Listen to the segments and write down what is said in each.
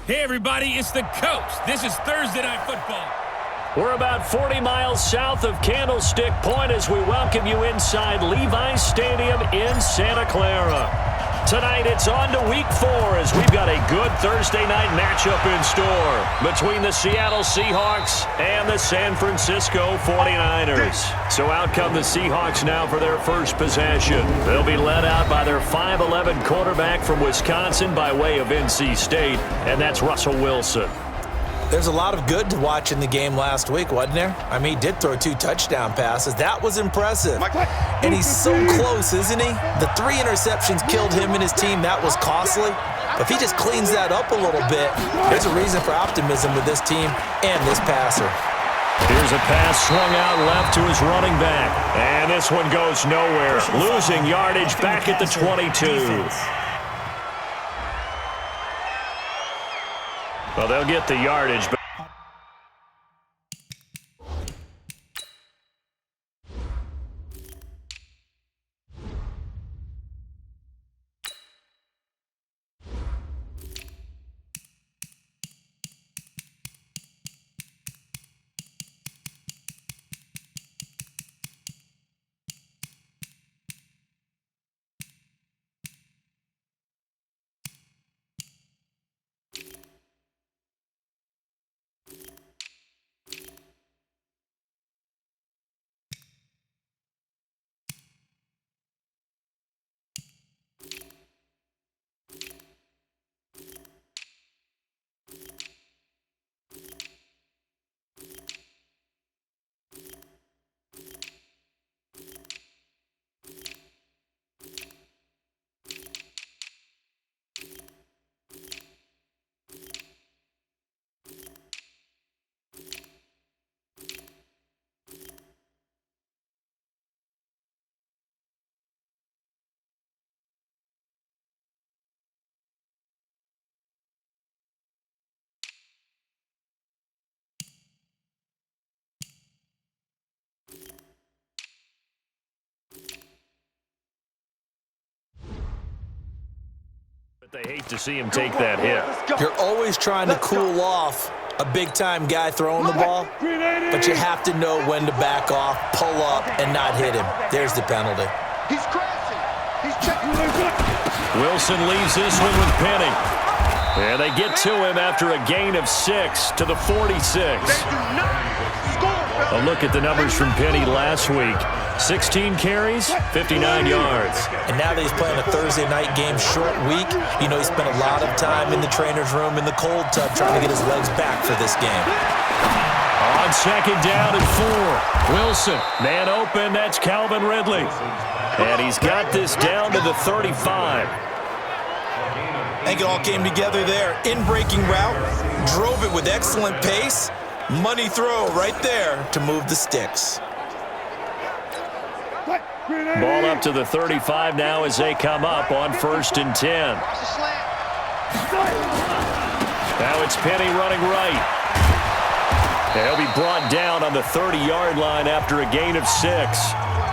Hey, everybody, it's the coach. This is Thursday Night Football. We're about 40 miles south of Candlestick Point as we welcome you inside Levi's Stadium in Santa Clara. Tonight, it's on to Week 4 as we've got a good Thursday night matchup in store between the Seattle Seahawks and the San Francisco 49ers. So out come the Seahawks now for their first possession. They'll be led out by their 5'11 quarterback from Wisconsin by way of NC State, and that's Russell Wilson. There's a lot of good to watch in the game last week, wasn't there? I mean, he did throw 2 touchdown passes. That was impressive. And he's so close, isn't he? The 3 interceptions killed him and his team. That was costly. But if he just cleans that up a little bit, there's a reason for optimism with this team and this passer. Here's a pass swung out left to his running back. And this one goes nowhere. Losing yardage back at the 22. Well, they'll get the yardage, but they hate to see him take that hit. You're always trying to cool off a big-time guy throwing the ball, but you have to know when to back off, pull up, and not hit him. There's the penalty. He's crashing. He's checking. Wilson leaves this one with Penny. And they get to him after a gain of 6 to the 46. A look at the numbers from Penny last week. 16 carries, 59 yards. And now that he's playing a Thursday night game, short week, you know he spent a lot of time in the trainer's room in the cold tub trying to get his legs back for this game. On second down and 4. Wilson, man open, that's Calvin Ridley. And he's got this down to the 35. I think it all came together there. In-breaking route, drove it with excellent pace. Money throw right there to move the sticks. Ball up to the 35 now as they come up on 1st and 10. Now it's Penny running right. He'll be brought down on the 30-yard line after a gain of 6.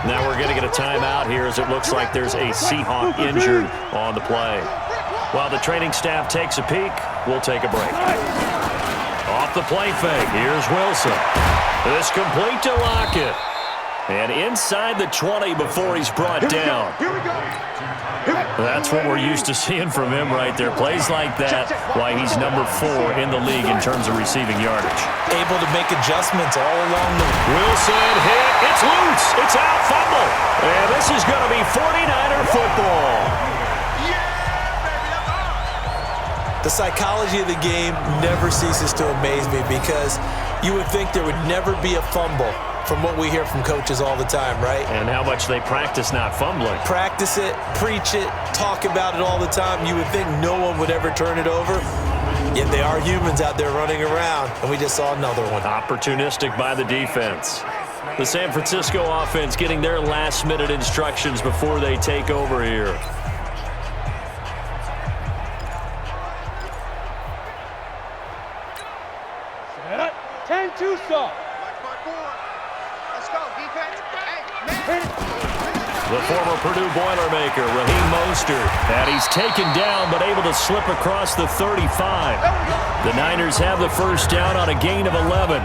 Now we're going to get a timeout here as it looks like there's a Seahawk injured on the play. While the training staff takes a peek, we'll take a break. Off the play fake, here's Wilson. This complete to Lockett. And inside the 20 before he's brought down. That's what we're used to seeing from him right there. Plays like that, why he's number 4 in the league in terms of receiving yardage. Able to make adjustments all along the... Wilson hit. It's loose. It's out. Fumble. And this is going to be 49er football. The psychology of the game never ceases to amaze me because you would think there would never be a fumble from what we hear from coaches all the time, right? And how much they practice not fumbling. Practice it, preach it, talk about it all the time. You would think no one would ever turn it over. Yet they are humans out there running around, and we just saw another one. Opportunistic by the defense. The San Francisco offense getting their last-minute instructions before they take over here. Set up. 10-2 stop. Let's go, defense. Hey, man. the former Purdue Boilermaker, Raheem Mostert. And he's taken down but able to slip across the 35. The Niners have the first down on a gain of 11.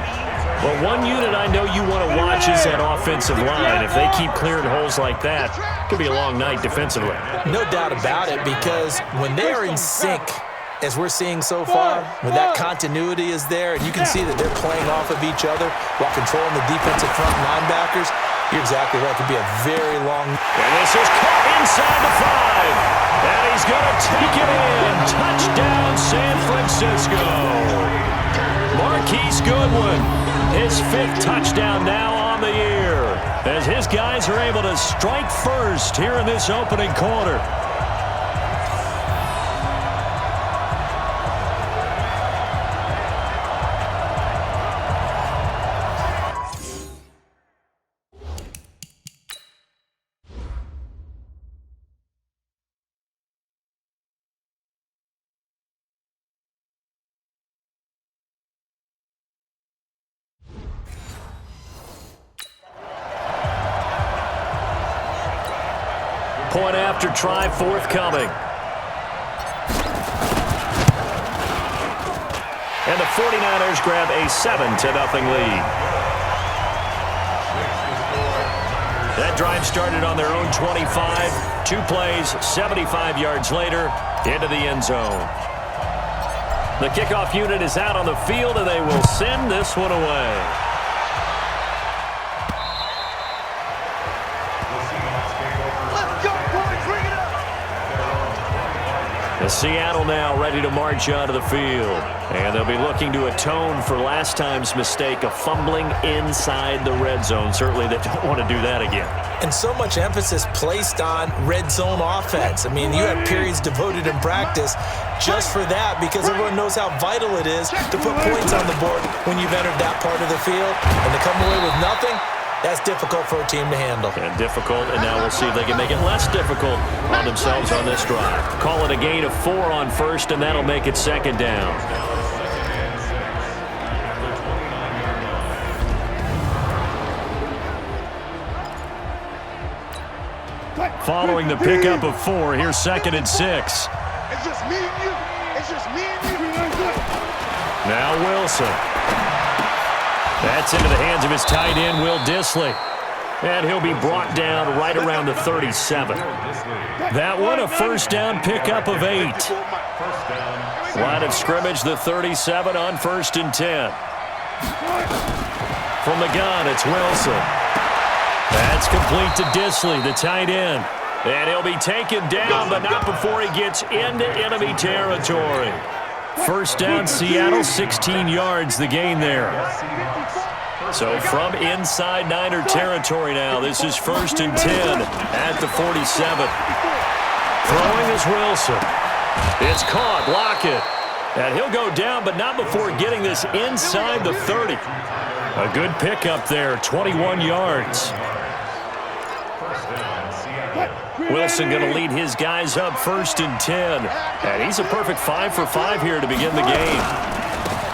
Well, one unit I know you want to watch is that offensive line. If they keep clearing holes like that, it could be a long night defensively. No doubt about it, because when they are in sync, as we're seeing so far, when that continuity is there, and you can see that they're playing off of each other while controlling the defensive front linebackers, you're exactly right. It could be a very long... And this is caught inside the 5. And he's going to take it in. Touchdown, San Francisco. Marquise Goodwin, his 5th touchdown now on the year, as his guys are able to strike first here in this opening quarter. Point after try forthcoming. And the 49ers grab a 7-0 lead. That drive started on their own 25. 2 plays, 75 yards later, into the end zone. The kickoff unit is out on the field, and they will send this one away. Seattle now ready to march onto the field. And they'll be looking to atone for last time's mistake of fumbling inside the red zone. Certainly they don't want to do that again. And so much emphasis placed on red zone offense. I mean, you have periods devoted in practice just for that, because everyone knows how vital it is to put points on the board when you've entered that part of the field. And to come away with nothing, that's difficult for a team to handle. And difficult, and now we'll see if they can make it less difficult on themselves on this drive. Call it a gain of 4 on first, and that'll make it 2nd down. Following the pickup of 4, here's 2nd and 6. It's just me and you. It's just me and you. Now Wilson. That's into the hands of his tight end, Will Dissly. And he'll be brought down right around the 37. That one, a first down pickup of 8. Line of scrimmage, the 37 on 1st and 10. From the gun, it's Wilson. That's complete to Dissly, the tight end. And he'll be taken down, but not before he gets into enemy territory. First down, Seattle, 16 yards, the gain there. So from inside Niner territory now, this is 1st and 10 at the 47. Throwing is Wilson. It's caught, Lockett. And he'll go down, but not before getting this inside the 30. A good pickup there, 21 yards. Wilson going to lead his guys up 1st and 10. And he's a perfect 5 for 5 here to begin the game.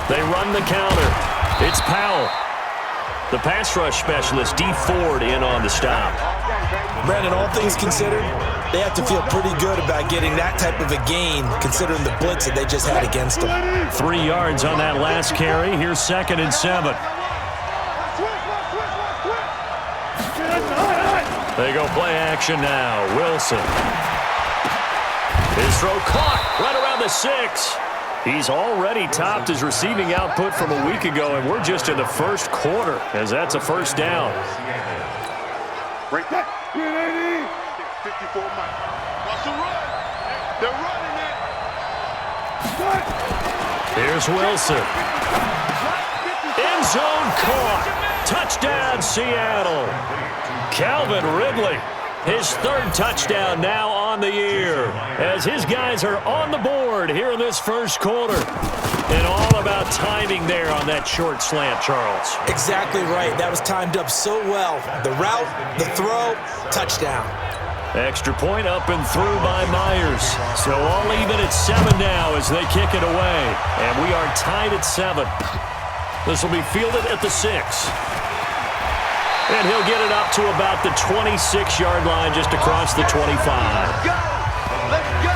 They run the counter. It's Powell. The pass rush specialist, Dee Ford, in on the stop. Brandon, all things considered, they have to feel pretty good about getting that type of a gain, considering the blitz that they just had against them. 3 yards on that last carry. Here's 2nd and 7. They go play action now. Wilson. His throw caught right around the 6. He's already topped his receiving output from a week ago, and we're just in the first quarter, as that's a first down. Break that. 54 Mike. Watch the run. They're running it. Here's Wilson. End zone caught. Touchdown, Seattle. Calvin Ridley, his 3rd touchdown now on the year, as his guys are on the board here in this first quarter. And all about timing there on that short slant, Charles. Exactly right. That was timed up so well. The route, the throw, touchdown. Extra point up and through by Myers. So all even at 7 now as they kick it away. And we are tied at 7. This will be fielded at the 6. And he'll get it up to about the 26-yard line just across the 25. Let's go.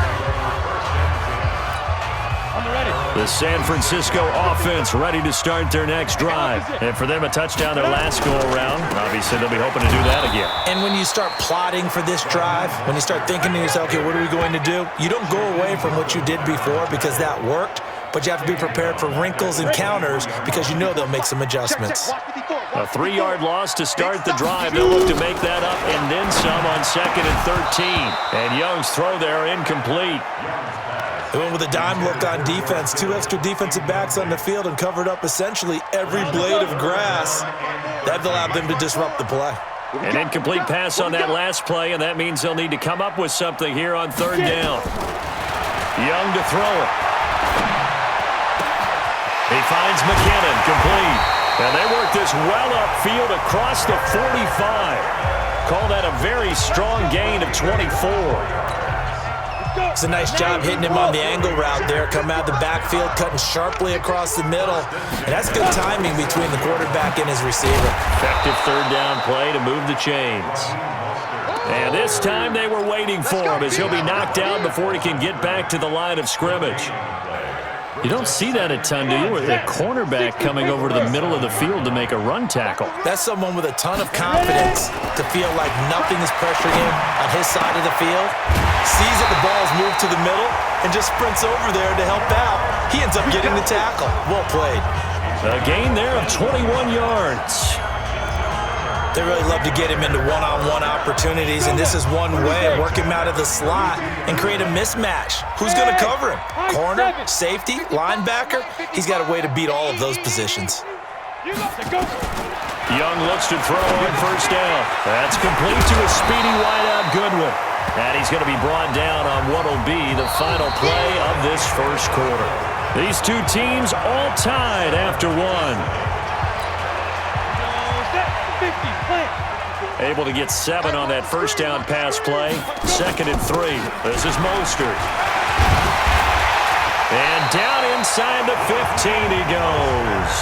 The San Francisco offense ready to start their next drive. And for them, a touchdown their last go-around. Obviously, they'll be hoping to do that again. And when you start plotting for this drive, when you start thinking to yourself, okay, what are we going to do? You don't go away from what you did before because that worked, but you have to be prepared for wrinkles and counters because you know they'll make some adjustments. A 3-yard loss to start the drive. They'll look to make that up and then some on 2nd and 13. And Young's throw there incomplete. They went with a dime look on defense. 2 extra defensive backs on the field and covered up essentially every blade of grass. That allowed them to disrupt the play. An incomplete pass on that last play, and that means they'll need to come up with something here on 3rd down. Young to throw it. He finds McKinnon, complete. And they work this well upfield across the 45. Call that a very strong gain of 24. It's a nice job hitting him on the angle route there. Come out the backfield, cutting sharply across the middle. And that's good timing between the quarterback and his receiver. Effective 3rd down play to move the chains. And this time they were waiting for him as he'll be knocked down before he can get back to the line of scrimmage. You don't see that a ton, do you? With a cornerback coming over to the middle of the field to make a run tackle. That's someone with a ton of confidence to feel like nothing is pressuring him on his side of the field. Sees that the ball's moved to the middle and just sprints over there to help out. He ends up getting the tackle. Well played. A gain there of 21 yards. They really love to get him into one-on-one opportunities, and this is one way. Work him out of the slot and create a mismatch. Who's going to cover him? Corner, safety, linebacker? He's got a way to beat all of those positions. Young looks to throw on 1st down. That's complete to a speedy wideout Goodwin. And he's going to be brought down on what will be the final play of this 1st quarter. These two teams all tied after 1. Able to get 7 on that 1st down pass play. 2nd and 3. This is Mostert. And down inside the 15 he goes.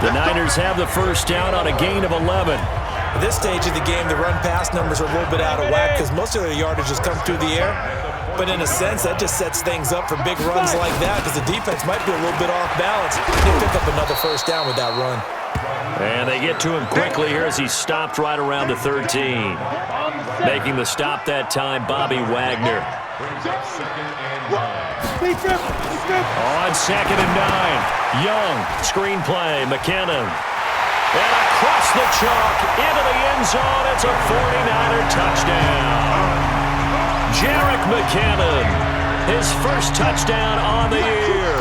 The Niners have the 1st down on a gain of 11. At this stage of the game, the run-pass numbers are a little bit out of whack because most of their yardage has come through the air. But in a sense, that just sets things up for big runs like that because the defense might be a little bit off balance. They'll pick up another 1st down with that run. And they get to him quickly here as he stopped right around the 13. Making the stop that time, Bobby Wagner. On 2nd and 9, Young, screenplay, McKinnon. And across the chalk, into the end zone, it's a 49er touchdown. Jerick McKinnon, his 1st touchdown on the year.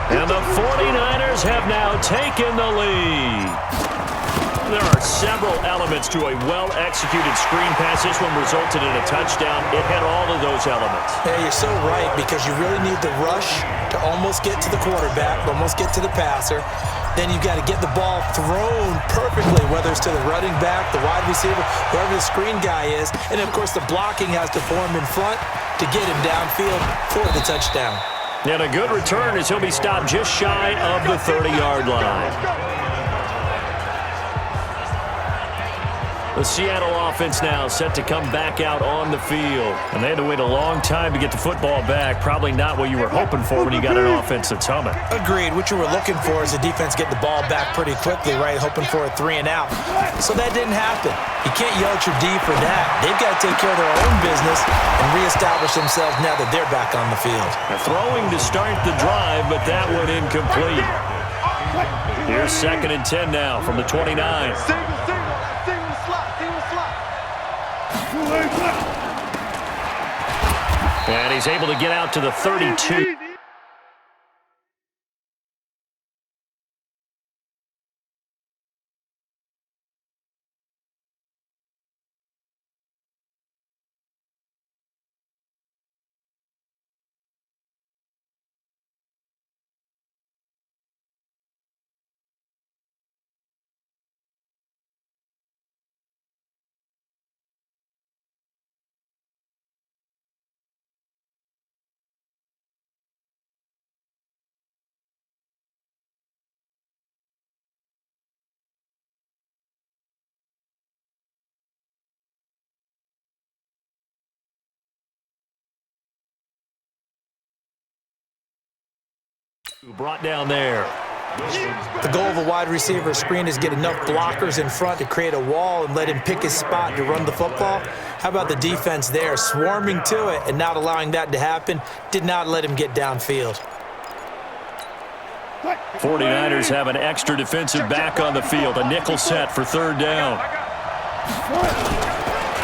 And the 49ers have now taken the lead. There are several elements to a well-executed screen pass. This one resulted in a touchdown. It had all of those elements. Yeah, you're so right because you really need the rush to almost get to the quarterback, almost get to the passer. Then you've got to get the ball thrown perfectly, whether it's to the running back, the wide receiver, whoever the screen guy is. And, of course, the blocking has to form in front to get him downfield for the touchdown. And a good return as he'll be stopped just shy of the 30-yard line. The Seattle offense now set to come back out on the field. And they had to wait a long time to get the football back. Probably not what you were hoping for when you got an offense that's humming. Agreed. What you were looking for is the defense get the ball back pretty quickly, right? Hoping for a 3-and-out. So that didn't happen. You can't yell at your D for that. They've got to take care of their own business and reestablish themselves now that they're back on the field. They're throwing to start the drive, but that one incomplete. Here's 2nd and 10 now from the 29. And he's able to get out to the 32. Brought down there. The goal of a wide receiver screen is get enough blockers in front to create a wall and let him pick his spot to run the football. How about the defense there, swarming to it and not allowing that to happen? Did not let him get downfield. 49ers have an extra defensive back on the field. A nickel set for third down.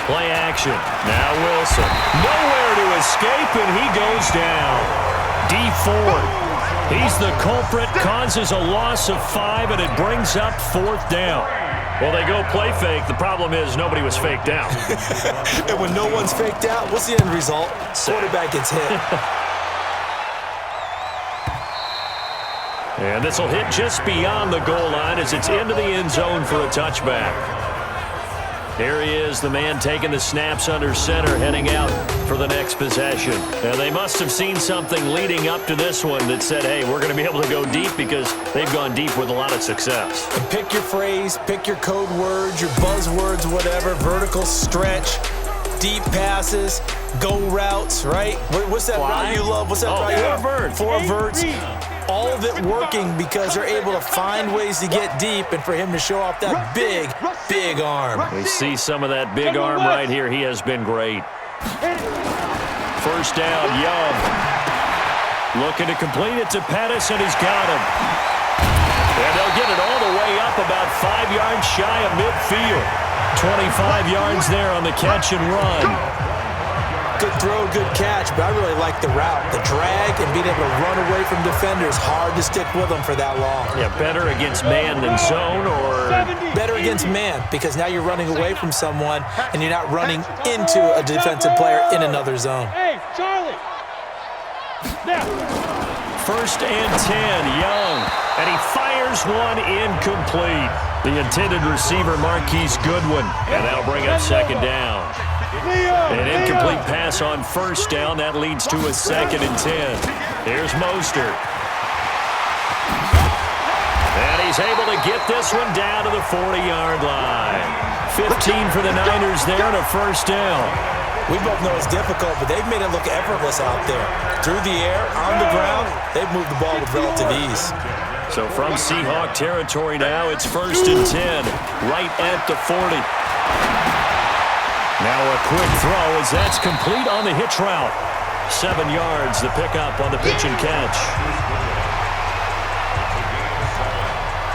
Play action. Now Wilson. Nowhere to escape, and he goes down. D Ford. He's the culprit, causes a loss of 5, and it brings up fourth down. Well, they go play fake. The problem is nobody was faked out. And when no one's faked out, what's the end result? Quarterback gets hit. And this will hit just beyond the goal line as it's into the end zone for a touchback. Here he is, the man taking the snaps under center, heading out for the next possession. Now, they must have seen something leading up to this one that said, hey, we're going to be able to go deep because they've gone deep with a lot of success. And pick your phrase, pick your code words, your buzzwords, whatever, vertical stretch, deep passes, go routes, right? What's that route you love? What's that route you love? Four verts. All of it working because they're able to find ways to get deep and for him to show off that big, big arm. We see some of that big arm right here. He has been great. First down, Young. Looking to complete it to Pettis, and he's got him. And they'll get it all the way up about 5 yards shy of midfield. 25 yards there on the catch and run. Good throw, good catch, but I really like the route. The drag and being able to run away from defenders, hard to stick with them for that long. Yeah, better against man than zone, or? Better against man, because now you're running away from someone and you're not running into a defensive player in another zone. Hey, Charlie! Now. First and 10, Young, and he fires one incomplete. The intended receiver, Marquise Goodwin, and that'll bring up second down. An incomplete pass on first down. That leads to a 2nd and 10. Here's Mostert. And he's able to get this one down to the 40-yard line. 15 for the Niners there and a first down. We both know it's difficult, but they've made it look effortless out there. Through the air, on the ground, they've moved the ball with relative ease. So from Seahawk territory now, it's first and 10, right at the 40. Now a quick throw as that's complete on the hitch route. 7 yards, the pickup on the pitch and catch.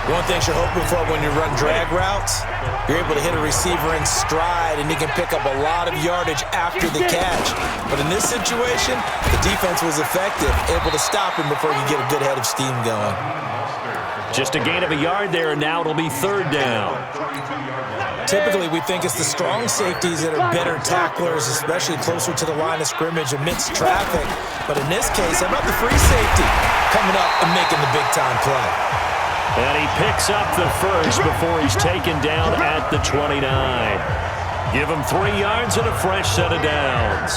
One thing you're hoping for when you run drag routes, you're able to hit a receiver in stride and he can pick up a lot of yardage after the catch. But in this situation, the defense was effective, able to stop him before he could get a good head of steam going. Just a gain of a yard there, and now it'll be third down. Typically, we think it's the strong safeties that are better tacklers, especially closer to the line of scrimmage amidst traffic. But in this case, how about the free safety coming up and making the big-time play? And he picks up the first before he's taken down at the 29. Give him 3 yards and a fresh set of downs.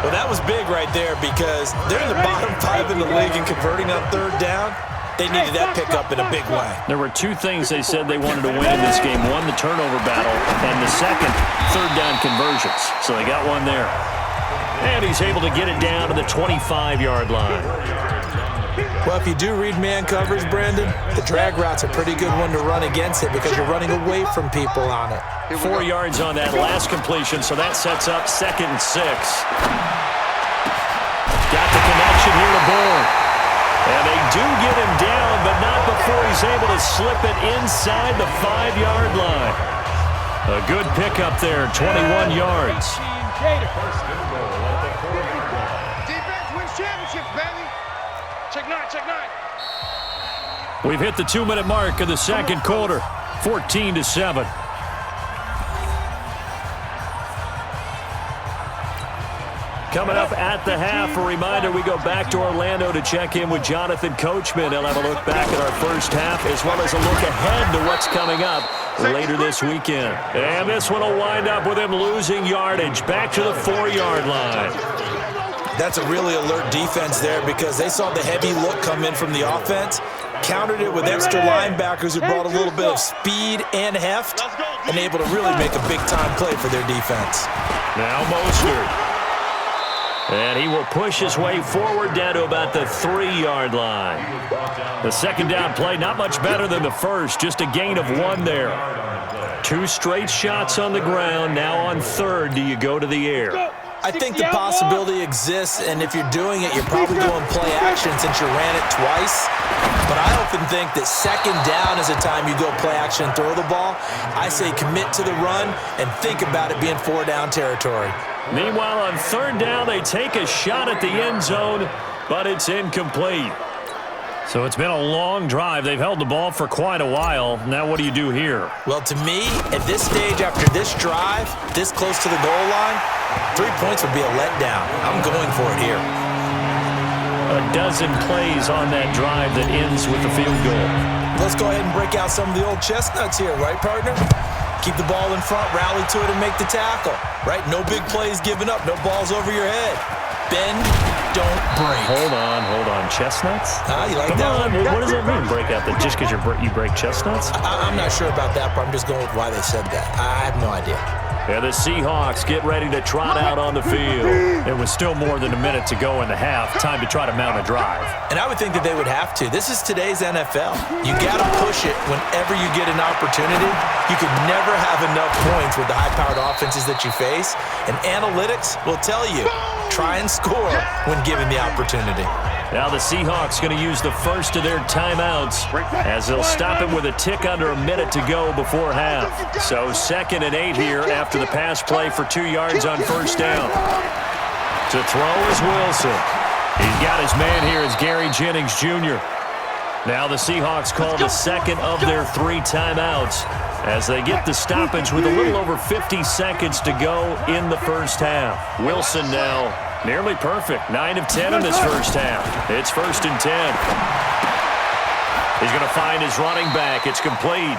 Well, that was big right there because they're in the bottom 5 in the league and converting on third down. They needed that pickup in a big way. There were 2 things they said they wanted to win in this game. One, the turnover battle, and the second, third down conversions. So they got one there. And he's able to get it down to the 25-yard line. Well, if you do read man coverage, Brandon, the drag route's a pretty good one to run against it because you're running away from people on it. 4 yards on that last completion, so that sets up 2nd and 6. Got the connection here to Bourne. And they do get him down, but not before he's able to slip it inside the 5-yard line. A good pickup there, 21 yards. Defense wins championships, baby. Check 9, check 9. We've hit the 2-minute mark of the second quarter, 14-7. Coming up at the half, a reminder, we go back to Orlando to check in with Jonathan Coachman. He'll have a look back at our first half as well as a look ahead to what's coming up later this weekend. And this one will wind up with him losing yardage back to the 4-yard line. That's a really alert defense there because they saw the heavy look come in from the offense, countered it with extra linebackers who brought a little bit of speed and heft, and able to really make a big-time play for their defense. Now Mostert. And he will push his way forward down to about the 3-yard line. The second down play, not much better than the first, just a gain of 1 there. 2 straight shots on the ground. Now on third, do you go to the air? I think the possibility exists, and if you're doing it, you're probably going play action since you ran it twice. But I often think that second down is a time you go play action and throw the ball. I say commit to the run and think about it being 4-down territory. Meanwhile, on third down, they take a shot at the end zone, but it's incomplete. So it's been a long drive. They've held the ball for quite a while. Now what do you do here? Well, to me, at this stage, after this drive, this close to the goal line, 3 points would be a letdown. I'm going for it here. A dozen plays on that drive that ends with the field goal. Let's go ahead and break out some of the old chestnuts here, right, partner? Keep the ball in front, rally to it, and make the tackle, right? No big plays given up, no balls over your head. Bend, don't break. Hold on. Chestnuts? You like Come that on. one? What does that mean, break out? That just because you break chestnuts? I'm not sure about that, but I'm just going with why they said that. I have no idea. Yeah, the Seahawks get ready to trot out on the field. There was still more than a minute to go in the half. Time to try to mount a drive. And I would think that they would have to. This is today's NFL. You got to push it whenever you get an opportunity. You can never have enough points with the high-powered offenses that you face. And analytics will tell you, try and score when given the opportunity. Now the Seahawks going to use the first of their timeouts as they'll stop it with a tick under a minute to go before half. So 2nd and 8 here after the pass play for 2 yards on first down. To throw is Wilson. He's got his man here as Gary Jennings Jr. Now the Seahawks call the second of their 3 timeouts as they get the stoppage with a little over 50 seconds to go in the first half. Wilson now nearly perfect. 9 of 10 in this first half. It's 1st and 10. He's going to find his running back. It's complete.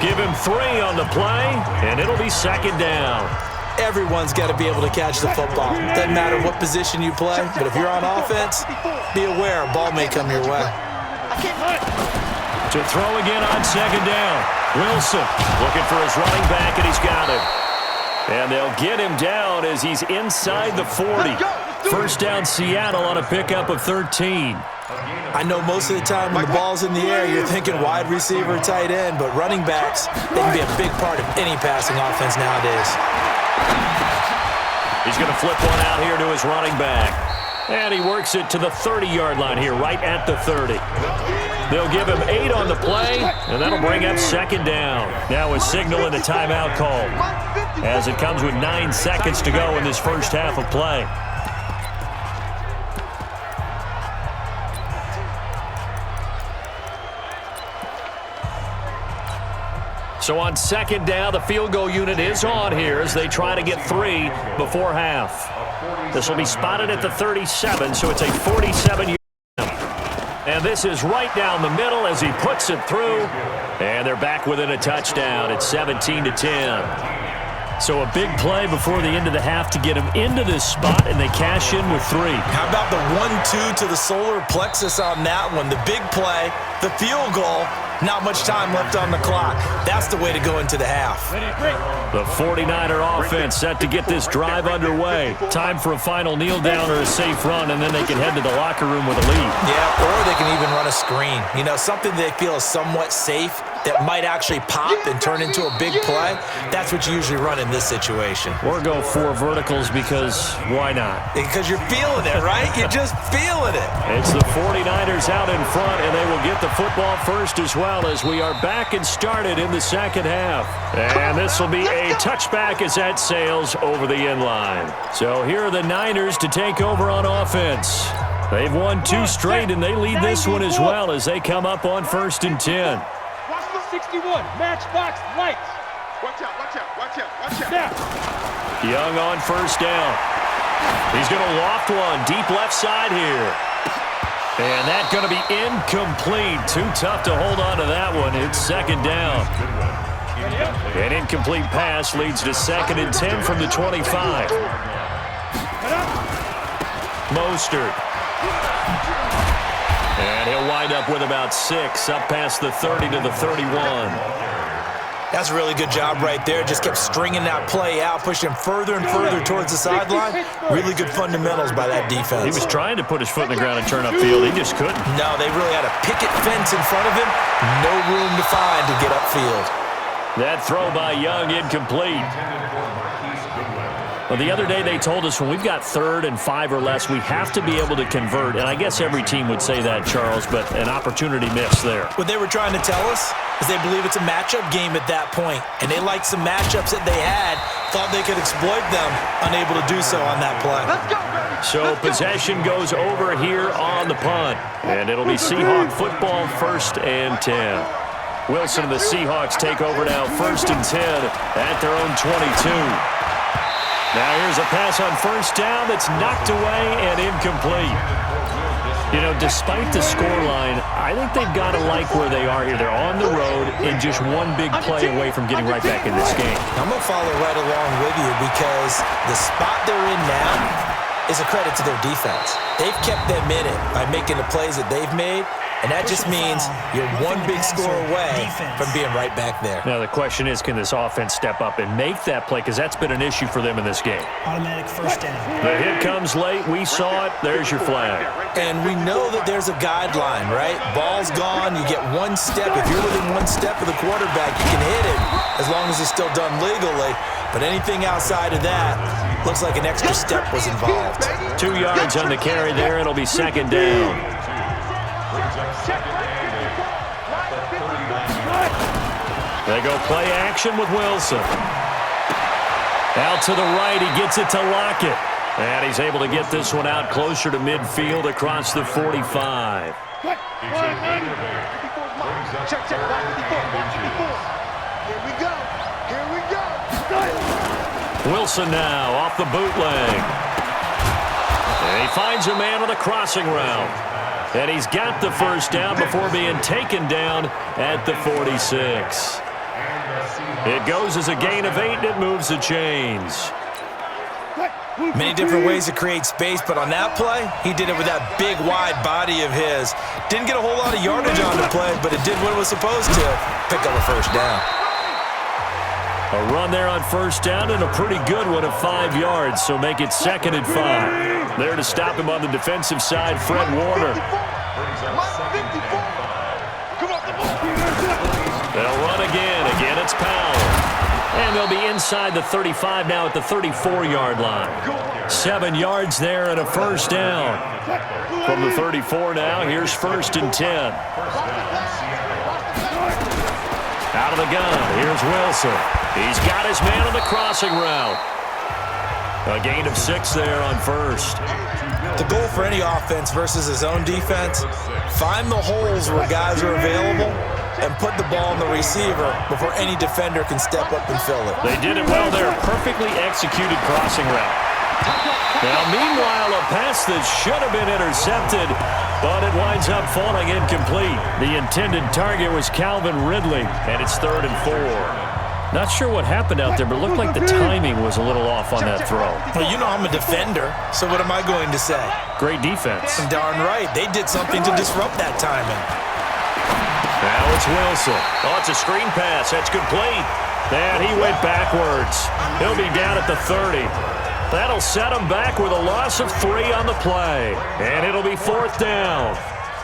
Give him 3 on the play, and it'll be 2nd down. Everyone's got to be able to catch the football. Doesn't matter what position you play, but if you're on offense, be aware a ball may come your way. To throw again on 2nd down. Wilson looking for his running back, and he's got him. And they'll get him down as he's inside the 40. First down Seattle on a pickup of 13. I know most of the time when the ball's in the air, you're thinking wide receiver, tight end, but running backs, they can be a big part of any passing offense nowadays. He's going to flip one out here to his running back. And he works it to the 30-yard line here, right at the 30. They'll give him 8 on the play, and that'll bring up 2nd down. Now a signal and a timeout call as it comes with 9 seconds to go in this first half of play. So on 2nd down, the field goal unit is on here as they try to get 3 before half. This will be spotted at the 37, so it's a 47-yard. And this is right down the middle as he puts it through. And they're back within a touchdown. It's 17-10. So a big play before the end of the half to get him into this spot, and they cash in with 3. How about the 1-2 to the solar plexus on that one? The big play, the field goal, not much time left on the clock. That's the way to go into the half. The 49er offense set to get this drive underway. Time for a final kneel down or a safe run, and then they can head to the locker room with a lead. Yeah, or they can even run a screen. You know, something they feel is somewhat safe that might actually pop and turn into a big play. That's what you usually run in this situation. Or go 4 verticals because why not? Because you're feeling it, right? You're just feeling it. It's the 49ers out in front, and they will get the football first as well as we are back and started in the second half. And this will be a touchback as that sails over the end line. So here are the Niners to take over on offense. They've won 2 straight, and they lead this one as well as they come up on 1st and 10. 61, matchbox lights. Watch out, watch out, watch out, watch out. Snap. Young on first down. He's going to loft one deep left side here. And that's going to be incomplete. Too tough to hold on to that one. It's 2nd down. An incomplete pass leads to 2nd and 10 from the 25. Mostert. And he'll wind up with about 6 up past the 30 to the 31. That's a really good job right there. Just kept stringing that play out, pushed him further and further towards the sideline. Really good fundamentals by that defense. He was trying to put his foot in the ground and turn upfield. He just couldn't. No, they really had a picket fence in front of him. No room to find to get upfield. That throw by Young incomplete. Well, the other day they told us when we've got 3rd and 5 or less, we have to be able to convert. And I guess every team would say that, Charles, but an opportunity miss there. What they were trying to tell us is they believe it's a matchup game at that point. And they liked some matchups that they had, thought they could exploit them, unable to do so on that play. So possession goes over here on the punt. And it'll be Seahawk football, 1st and 10. Wilson and the Seahawks take over now, 1st and 10 at their own 22. Now here's a pass on 1st down that's knocked away and incomplete. You know, despite the scoreline, I think they've got to like where they are here. They're on the road and just one big play away from getting right back in this game. I'm going to follow right along with you because the spot they're in now is a credit to their defense. They've kept them in it by making the plays that they've made, and that just means you're one big score away from being right back there. Now the question is, can this offense step up and make that play? Because that's been an issue for them in this game. Automatic 1st down. The hit comes late. We saw it. There's your flag. And we know that there's a guideline, right? Ball's gone. You get one step. If you're within one step of the quarterback, you can hit it as long as it's still done legally. But anything outside of that looks like an extra step was involved. 2 yards on the carry there. It'll be 2nd down. They go play action with Wilson. Out to the right, he gets it to Lockett. And he's able to get this one out closer to midfield across the 45. Check. Here we go. Wilson now off the bootleg. And he finds a man on the crossing route. And he's got the 1st down before being taken down at the 46. It goes as a gain of 8, and it moves the chains. Many different ways to create space, but on that play, he did it with that big, wide body of his. Didn't get a whole lot of yardage on the play, but it did what it was supposed to. Pick up a 1st down. A run there on 1st down and a pretty good one of 5 yards, so make it 2nd and 5. There to stop him on the defensive side, Fred Warner. They'll run again. Again, it's Powell. And they'll be inside the 35 now at the 34-yard line. 7 yards there and a 1st down. From the 34 now, here's 1st and 10. Out of the gun, here's Wilson. He's got his man on the crossing route. A gain of 6 there on 1st. The goal for any offense versus his own defense, find the holes where guys are available and put the ball in the receiver before any defender can step up and fill it. They did it well there. Perfectly executed crossing route. Now, meanwhile, a pass that should have been intercepted, but it winds up falling incomplete. The intended target was Calvin Ridley, and it's 3rd and 4. Not sure what happened out there, but it looked like the timing was a little off on that throw. Well, you know I'm a defender, so what am I going to say? Great defense. Darn right. They did something to disrupt that timing. Now it's Wilson. Oh, it's a screen pass. That's complete. And he went backwards. He'll be down at the 30. That'll set him back with a loss of 3 on the play. And it'll be 4th down.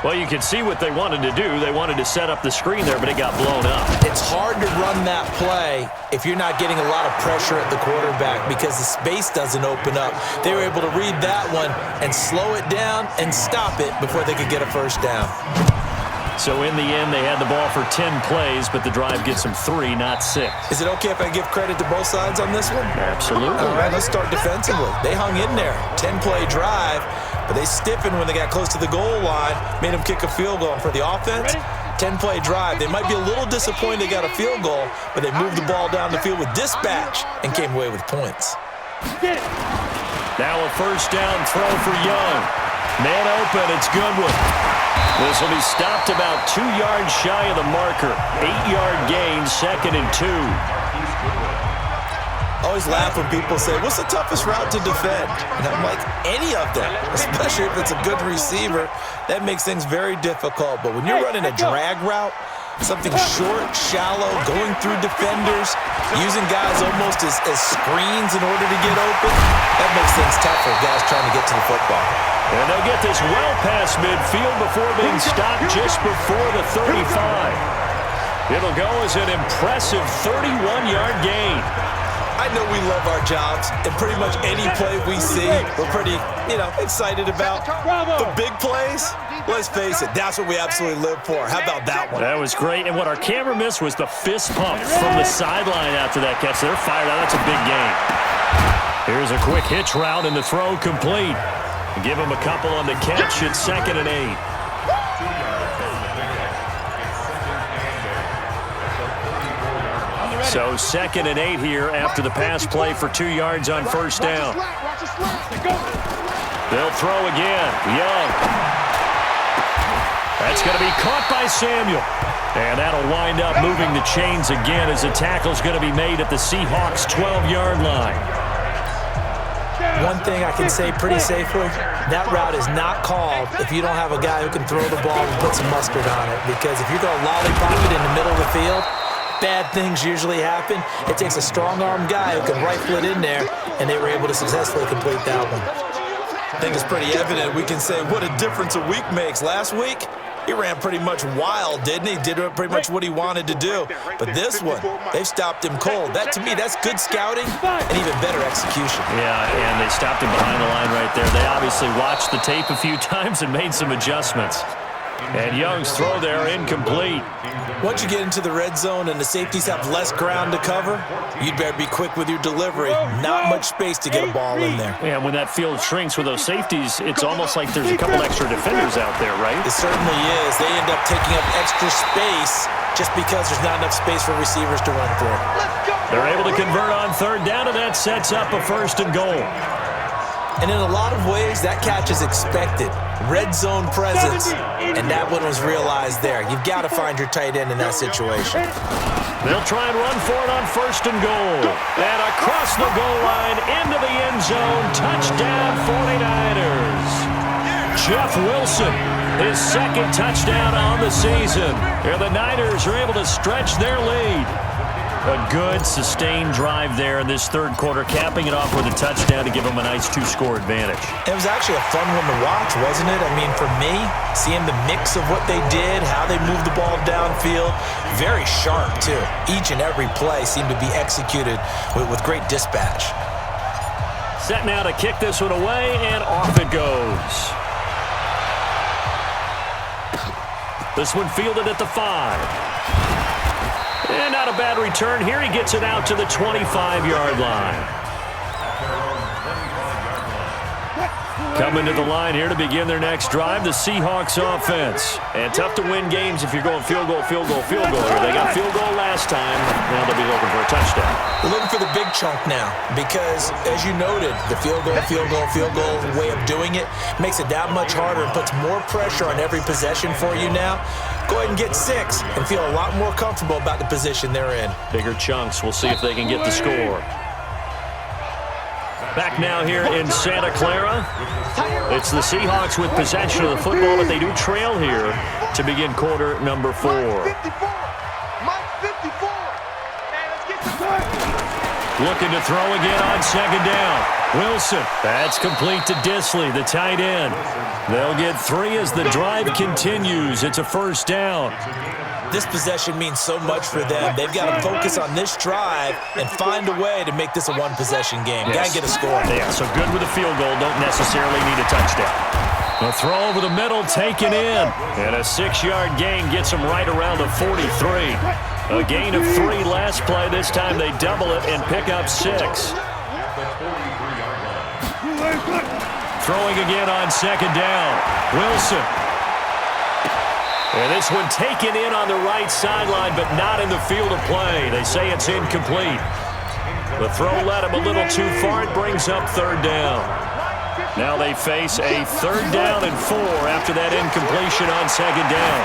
Well, you can see what they wanted to do. They wanted to set up the screen there, but it got blown up. It's hard to run that play if you're not getting a lot of pressure at the quarterback because the space doesn't open up. They were able to read that one and slow it down and stop it before they could get a 1st down. So in the end, they had the ball for 10 plays, but the drive gets them 3, not 6. Is it okay if I give credit to both sides on this one? Absolutely. All right, let's start defensively. They hung in there. 10-play drive, but they stiffened when they got close to the goal line, made them kick a field goal. And for the offense, 10-play drive. They might be a little disappointed they got a field goal, but they moved the ball down the field with dispatch and came away with points. Now a 1st down throw for Young. Man open, it's Goodwin. This will be stopped about 2 yards shy of the marker. 8-yard gain, 2nd and 2. I always laugh when people say, what's the toughest route to defend? And I'm like, any of them, especially if it's a good receiver. That makes things very difficult. But when you're running a drag route, Something short, shallow, going through defenders, using guys almost as screens in order to get open. That makes things tough for guys trying to get to the football. And they'll get this well past midfield before being stopped just before the 35. It'll go as an impressive 31-yard gain. I know we love our jobs, and pretty much any play we see, we're pretty, excited about. The big plays, let's face it, that's what we absolutely live for. How about that one? That was great, and what our camera missed was the fist pump from the sideline after that catch. They're fired out. That's a big gain. Here's a quick hitch route, and the throw complete. Give him a couple on the catch. It's 2nd and 8. So 2nd and 8 here after the pass play for 2 yards on first down. They'll throw again. Young. That's going to be caught by Samuel. And that'll wind up moving the chains again as the tackle's going to be made at the Seahawks' 12-yard line. One thing I can say pretty safely, that route is not called if you don't have a guy who can throw the ball and put some mustard on it. Because if you're going to lollipop it in the middle of the field, bad things usually happen. It takes a strong-arm guy who can rifle it in there, and they were able to successfully complete that one. I think it's pretty evident we can say what a difference a week makes. Last week, he ran pretty much wild, didn't he? Did pretty much what he wanted to do. But this one, they've stopped him cold. That, to me, that's good scouting and even better execution. Yeah, and they stopped him behind the line right there. They obviously watched the tape a few times and made some adjustments. And Young's throw there incomplete. Once you get into the red zone and the safeties have less ground to cover, you'd better be quick with your delivery. Not much space to get a ball in there. Yeah, when that field shrinks with those safeties, it's almost like there's a couple extra defenders out there, right? It certainly is. They end up taking up extra space just because there's not enough space for receivers to run through. They're able to convert on third down, and that sets up a 1st and goal. And in a lot of ways, that catch is expected. Red zone presence, and that one was realized there. You've got to find your tight end in that situation. They'll try and run for it on 1st and goal. And across the goal line, into the end zone, touchdown 49ers. Jeff Wilson, his 2nd touchdown on the season. And the Niners are able to stretch their lead. A good, sustained drive there in this 3rd quarter, capping it off with a touchdown to give them a nice 2-score advantage. It was actually a fun one to watch, wasn't it? I mean, for me, seeing the mix of what they did, how they moved the ball downfield, very sharp, too. Each and every play seemed to be executed with great dispatch. Set now to kick this one away, and off it goes. This one fielded at the 5. And not a bad return here. He gets it out to the 25-yard line. Coming to the line here to begin their next drive, the Seahawks offense. And tough to win games if you're going field goal, field goal, field goal here. They got field goal last time. Now they'll be looking for a touchdown. We're looking for the big chunk now because, as you noted, the field goal way of doing it makes it that much harder and puts more pressure on every possession for you now. Go ahead and get 6 and feel a lot more comfortable about the position they're in. Bigger chunks. We'll see if they can get the score. Back now here in Santa Clara. It's the Seahawks with possession of the football, but they do trail here to begin quarter number 4. Looking to throw again on 2nd down. Wilson. That's complete to Disley, the tight end. They'll get 3 as the drive continues. It's a 1st down. This possession means so much for them. They've got to focus on this drive and find a way to make this a one-possession game. Got to get a score. Yeah, so good with a field goal. Don't necessarily need a touchdown. A throw over the middle, taken in. And a 6-yard gain gets them right around the 43. A gain of 3 last play. This time they double it and pick up 6. Throwing again on 2nd down. Wilson. And this one taken in on the right sideline, but not in the field of play. They say it's incomplete. The throw led him a little too far. It brings up 3rd down. Now they face a 3rd down and 4 after that incompletion on 2nd down.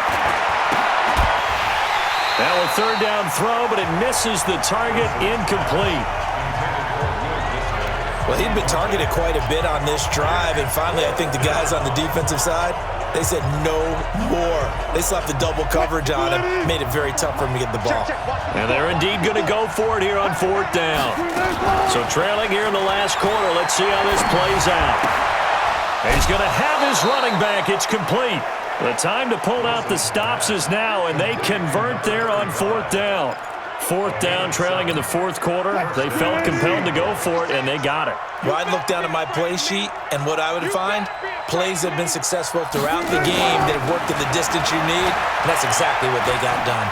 Now a 3rd down throw, but it misses the target, incomplete. Well, he'd been targeted quite a bit on this drive, and finally I think the guys on the defensive side They said no more. They slapped the double coverage on him, made it very tough for him to get the ball. And they're indeed going to go for it here on 4th down. So trailing here in the last quarter. Let's see how this plays out. He's going to have his running back. It's complete. The time to pull out the stops is now, and they convert there on 4th down. 4th down, trailing in the 4th quarter. They felt compelled to go for it, and they got it. Well, I'd look down at my play sheet, and what I would find, plays have been successful throughout the game that have worked at the distance you need, and that's exactly what they got done.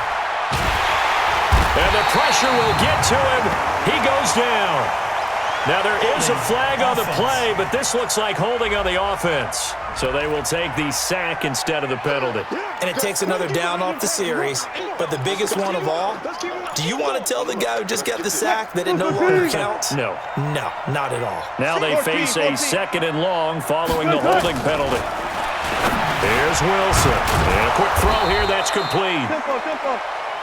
And the pressure will get to him. He goes down. Now, there is a flag on the play, but this looks like holding on the offense. So they will take the sack instead of the penalty. And it takes another down off the series. But the biggest one of all, do you want to tell the guy who just got the sack that it no longer counts? No. No, not at all. Now they face a 2nd and long following the holding penalty. Here's Wilson. And a quick throw here, that's complete.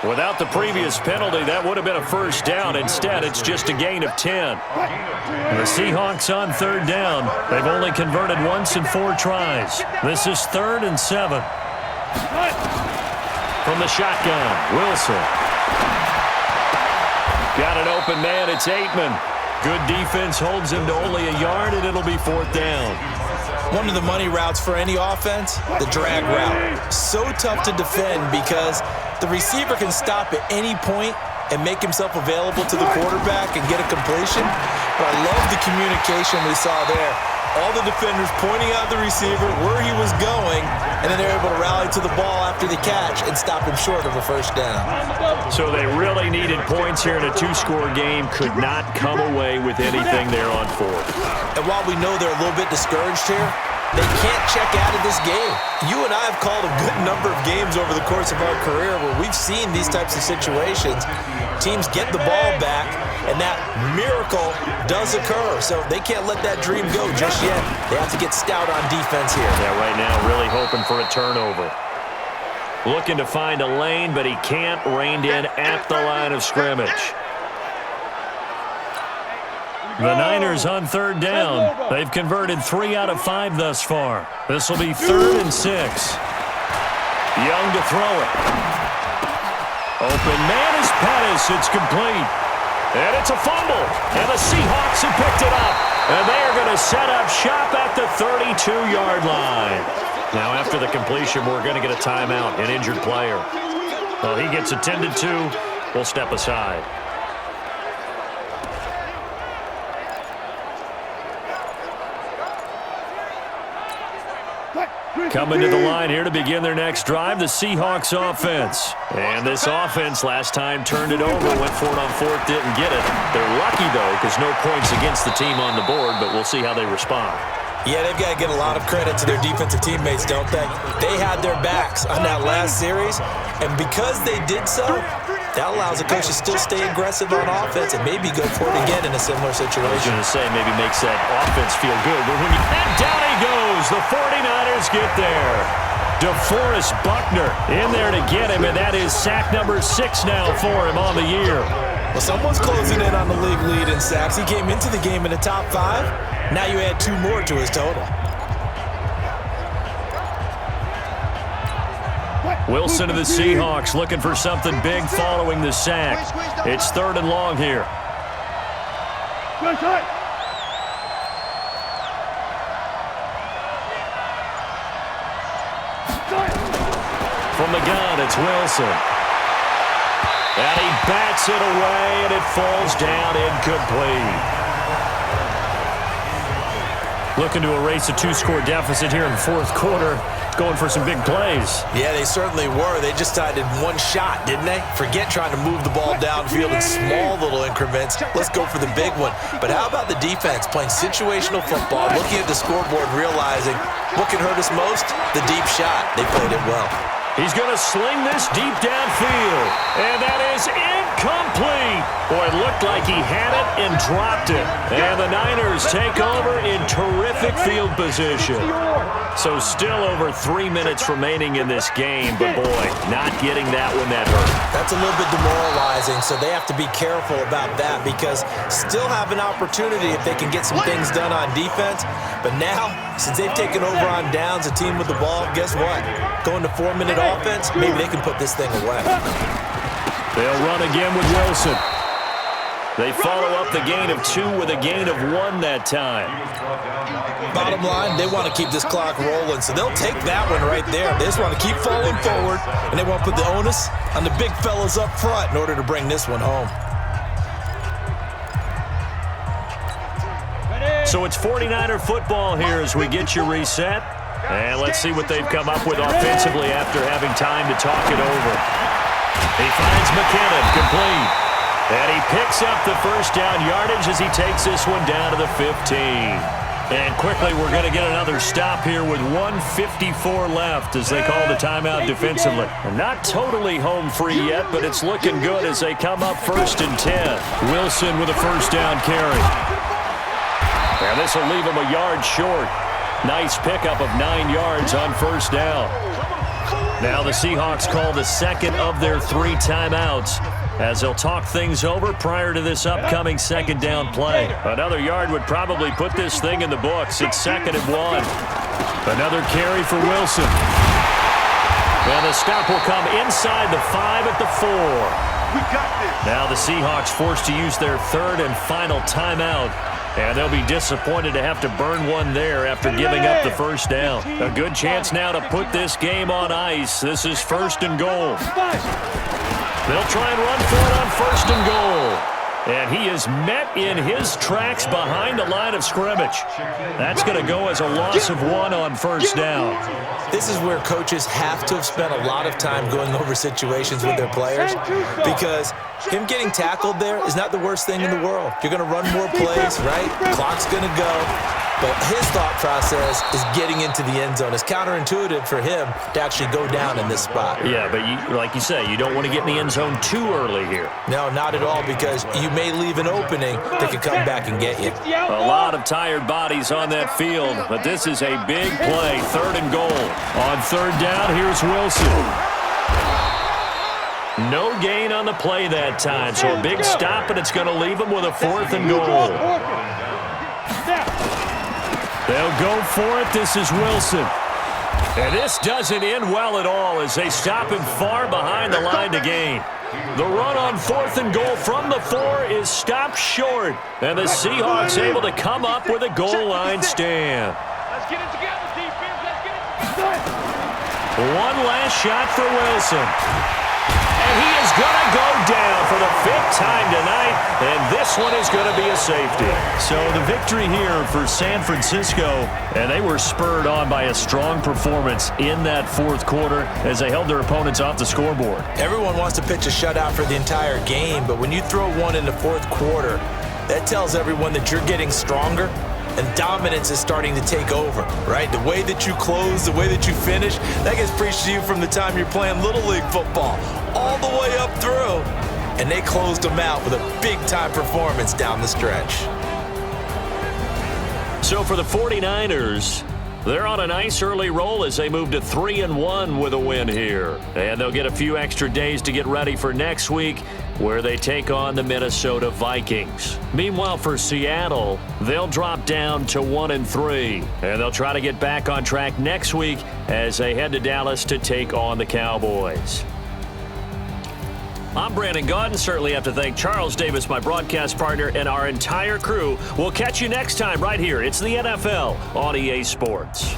Without the previous penalty, that would have been a 1st down. Instead, it's just a gain of 10. The Seahawks on 3rd down. They've only converted once in 4 tries. This is 3rd and 7. From the shotgun, Wilson. Got an open man, it's Aitman. Good defense holds him to only a yard, and it'll be 4th down. One of the money routes for any offense, the drag route. So tough to defend because the receiver can stop at any point and make himself available to the quarterback and get a completion. But I love the communication we saw there. All the defenders pointing out the receiver where he was going, and then they're able to rally to the ball after the catch and stop him short of a 1st down. So they really needed points here in a 2-score game. Could not come away with anything there on 4th. And while we know they're a little bit discouraged here, they can't check out of this game. You and I have called a good number of games over the course of our career where we've seen these types of situations. Teams get the ball back, and that miracle does occur. So they can't let that dream go just yet. They have to get stout on defense here. Yeah, right now really hoping for a turnover. Looking to find a lane, but he can't. Reined in at the line of scrimmage. The Niners on 3rd down. They've converted 3 out of 5 thus far. This will be 3rd and 6. Young to throw it. Open man is Pettis. It's complete. And it's a fumble. And the Seahawks have picked it up. And they are going to set up shop at the 32-yard line. Now after the completion, we're going to get a timeout, an injured player. Well, he gets attended to. We'll step aside. Coming to the line here to begin their next drive, the Seahawks offense. And this offense last time turned it over, went for it on 4th, didn't get it. They're lucky, though, because no points against the team on the board, but we'll see how they respond. Yeah, they've got to get a lot of credit to their defensive teammates, don't they? They had their backs on that last series, and because they did so, that allows the coach to still stay aggressive on offense and maybe go for it again in a similar situation. I was going to say maybe makes that offense feel good. But when and down he goes. The 49ers get there. DeForest Buckner in there to get him, and that is sack number 6 now for him on the year. Well, someone's closing in on the league lead in sacks. He came into the game in the top 5. Now you add 2 more to his total. Wilson of the Seahawks looking for something big following the sack. It's 3rd and long here. From the gun, it's Wilson. And he bats it away, and it falls down incomplete. Looking to erase a 2-score deficit here in the 4th quarter. Going for some big plays. Yeah, they certainly were. They just decided one shot, didn't they? Forget trying to move the ball downfield in small little increments. Let's go for the big one. But how about the defense playing situational football, looking at the scoreboard, realizing what can hurt us most? The deep shot. They played it well. He's going to sling this deep downfield. And that is incomplete. Boy, it looked like he had it and dropped it. And the Niners take over in terrific field position. So still over 3 minutes remaining in this game, but boy, not getting that one that hurt. That's a little bit demoralizing, so they have to be careful about that because still have an opportunity if they can get some things done on defense. But now, since they've taken over on downs, a team with the ball, guess what? Going to 4-minute offense, maybe they can put this thing away. They'll run again with Wilson. They follow up the gain of 2 with a gain of 1 that time. Bottom line, they want to keep this clock rolling, so they'll take that one right there. They just want to keep falling forward, and they want to put the onus on the big fellas up front in order to bring this one home. So it's 49er football here as we get you reset. And let's see what they've come up with offensively after having time to talk it over. He finds McKinnon, complete. And he picks up the first down yardage as he takes this one down to the 15. And quickly, we're going to get another stop here with 1:54 left as they call the timeout defensively. Not totally home free yet, but it's looking good as they come up 1st and 10. Wilson with a first down carry. And this will leave him a yard short. Nice pickup of 9 yards on first down. Now the Seahawks call the second of their 3 timeouts as they'll talk things over prior to this upcoming second down play. Another yard would probably put this thing in the books. It's 2nd and 1. Another carry for Wilson. And the stop will come inside the 5 at the 4. We got this. Now the Seahawks forced to use their 3rd and final timeout. And they'll be disappointed to have to burn one there after giving up the first down. A good chance now to put this game on ice. This is 1st and goal. They'll try and run for it on 1st and goal. And he is met in his tracks behind the line of scrimmage. That's going to go as a loss of 1 on first down. This is where coaches have to have spent a lot of time going over situations with their players because him getting tackled there is not the worst thing in the world. You're going to run more plays, right? Clock's going to go. But his thought process is getting into the end zone. It's counterintuitive for him to actually go down in this spot. Yeah, but like you say, you don't want to get in the end zone too early here. No, not at all, because you may leave an opening that could come back and get you. A lot of tired bodies on that field, but this is a big play, 3rd and goal. On 3rd down, here's Wilson. No gain on the play that time, so a big stop, and it's going to leave him with a 4th and goal. They'll go for it. This is Wilson. And this doesn't end well at all as they stop him far behind the line to gain. The run on 4th and goal from the 4 is stopped short. And the Seahawks able to come up with a goal line stand. Let's get it together, defense. Let's get it. One last shot for Wilson. And he is going to go down for the 5th time tonight, and this one is going to be a safety. So the victory here for San Francisco, and they were spurred on by a strong performance in that 4th quarter as they held their opponents off the scoreboard. Everyone wants to pitch a shutout for the entire game, but when you throw one in the 4th quarter, that tells everyone that you're getting stronger and dominance is starting to take over, right? The way that you close, the way that you finish, that gets preached to you from the time you're playing Little League football all the way up through. And they closed them out with a big-time performance down the stretch. So for the 49ers, they're on a nice early roll as they move to 3-1 with a win here. And they'll get a few extra days to get ready for next week where they take on the Minnesota Vikings. Meanwhile, for Seattle, they'll drop down to 1-3. And they'll try to get back on track next week as they head to Dallas to take on the Cowboys. I'm Brandon Gaudin. Certainly have to thank Charles Davis, my broadcast partner, and our entire crew. We'll catch you next time right here. It's the NFL on EA Sports.